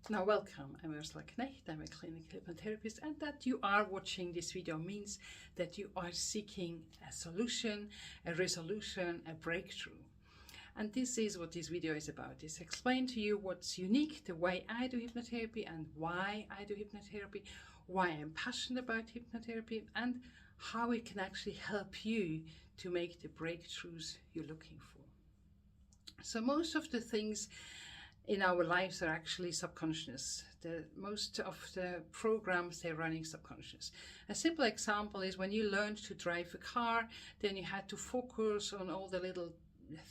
Now welcome, I'm Ursula Knecht, I'm a clinical hypnotherapist, and that you are watching this video means that you are seeking a solution, a resolution, a breakthrough. And this is what this video is about. It's explain to you what's unique, the way I do hypnotherapy and why I do hypnotherapy, why I'm passionate about hypnotherapy, and how it can actually help you to make the breakthroughs you're looking for. So most of the things in our lives are actually subconscious. Most of the programs, they're running subconscious. A simple example is when you learned to drive a car, then you had to focus on all the little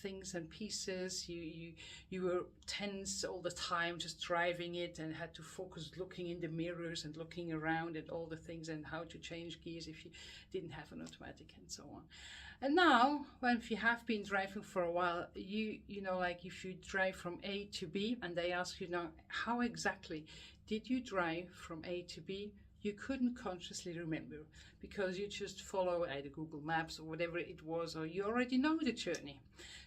things and pieces. You were tense all the time just driving it and had to focus looking in the mirrors and looking around at all the things and how to change gears if you didn't have an automatic and so on. And now, if you have been driving for a while, you know, like if you drive from A to B and they ask you now, how exactly did you drive from A to B? You couldn't consciously remember because you just follow either Google Maps or whatever it was, or you already know the journey.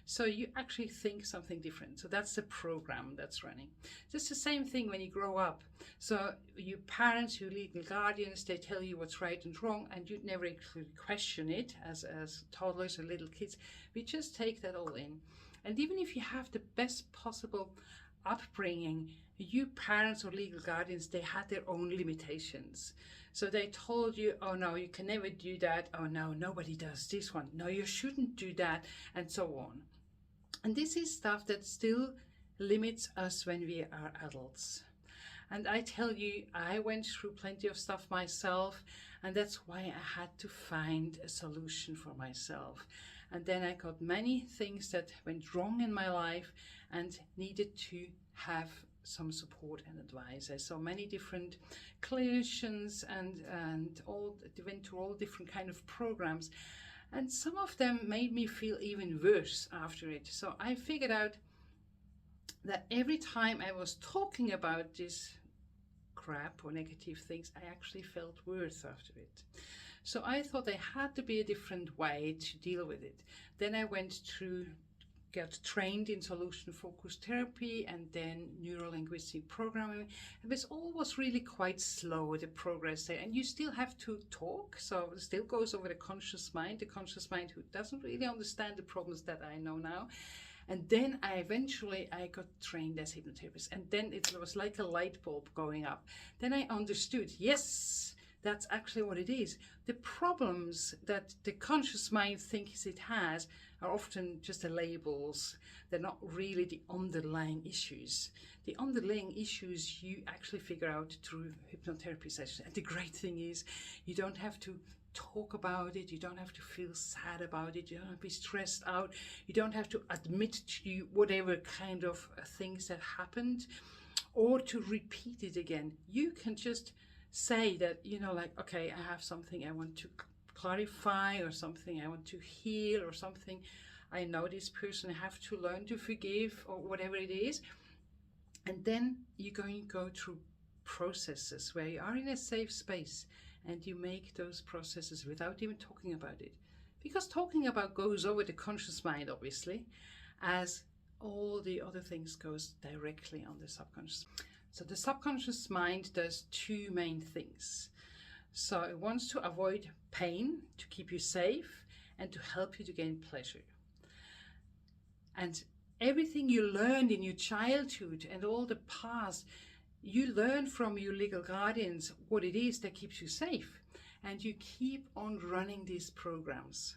So you actually think something different. So that's the program that's running. Just the same thing when you grow up. So your parents, your legal guardians, they tell you what's right and wrong, and you'd never actually question it as toddlers or little kids. We just take that all in. And even if you have the best possible upbringing, you parents or legal guardians, they had their own limitations. So they told you, oh no, you can never do that. Oh no, nobody does this one. No, you shouldn't do that, and so on. And this is stuff that still limits us when we are adults. And I tell you, I went through plenty of stuff myself, and that's why I had to find a solution for myself. And then I got many things that went wrong in my life and needed to have some support and advice. I saw many different clinicians and all went through all different kind of programs, and some of them made me feel even worse after it. So I figured out that every time I was talking about this crap or negative things, I actually felt worse after it. So I thought there had to be a different way to deal with it. Then I went through, got trained in solution-focused therapy and then neuro-linguistic programming. And this all was really quite slow, the progress there. And you still have to talk, so it still goes over the conscious mind who doesn't really understand the problems that I know now. And then I got trained as hypnotherapist, and then it was like a light bulb going up. Then I understood, yes, that's actually what it is. The problems that the conscious mind thinks it has are often just the labels. They're not really the underlying issues. The underlying issues you actually figure out through hypnotherapy sessions. And the great thing is you don't have to talk about it, you don't have to feel sad about it, you don't have to be stressed out, you don't have to admit to whatever kind of things that happened or to repeat it again. You can just say that, you know, like, okay, I have something I want to clarify or something I want to heal or something. I know this person, I have to learn to forgive or whatever it is. And then you're going to go through processes where you are in a safe space and you make those processes without even talking about it. Because talking about goes over the conscious mind, obviously, as all the other things goes directly on the subconscious. So the subconscious mind does two main things. So it wants to avoid pain, to keep you safe, and to help you to gain pleasure. And everything you learned in your childhood and all the past, you learn from your legal guardians what it is that keeps you safe, and you keep on running these programs.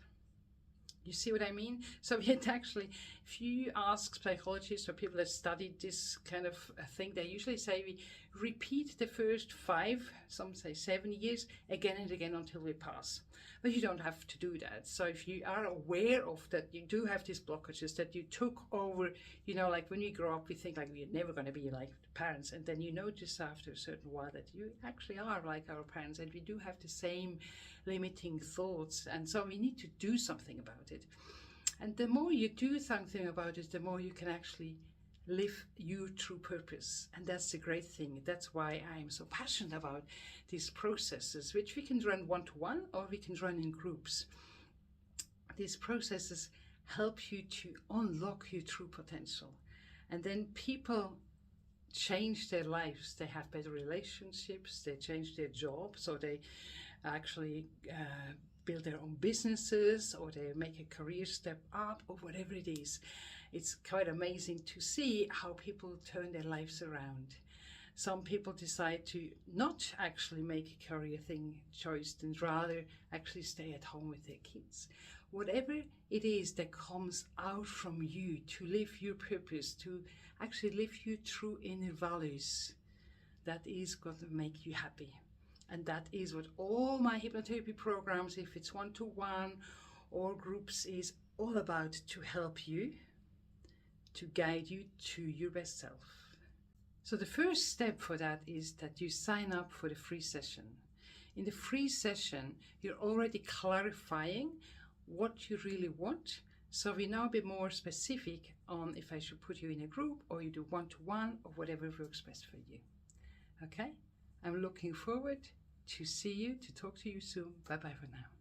You see what I mean? So it actually, if you ask psychologists or people that studied this kind of thing, they usually say we repeat the first 5, some say 7 years, again and again until we pass. But you don't have to do that. So if you are aware of that, you do have these blockages that you took over, you know, like when we grow up, we think like we're never going to be like parents. And then you notice after a certain while that you actually are like our parents and we do have the same limiting thoughts. And so we need to do something about it. And the more you do something about it, the more you can actually live your true purpose. And that's the great thing. That's why I'm so passionate about these processes, which we can run one-to-one or we can run in groups. These processes help you to unlock your true potential. And then people change their lives. They have better relationships, they change their jobs, or they actually build their own businesses, or they make a career step up, or whatever it is. It's quite amazing to see how people turn their lives around. Some people decide to not actually make a career choice and rather actually stay at home with their kids. Whatever it is that comes out from you to live your purpose, to actually live your true inner values, that is going to make you happy. And that is what all my hypnotherapy programs, if it's one-to-one or groups, is all about, to help you, to guide you to your best self. So the first step for that is that you sign up for the free session. In the free session, you're already clarifying what you really want. So we now be more specific on if I should put you in a group, or you do one-to-one, or whatever works best for you. Okay? I'm looking forward to see you, to talk to you soon. Bye-bye for now.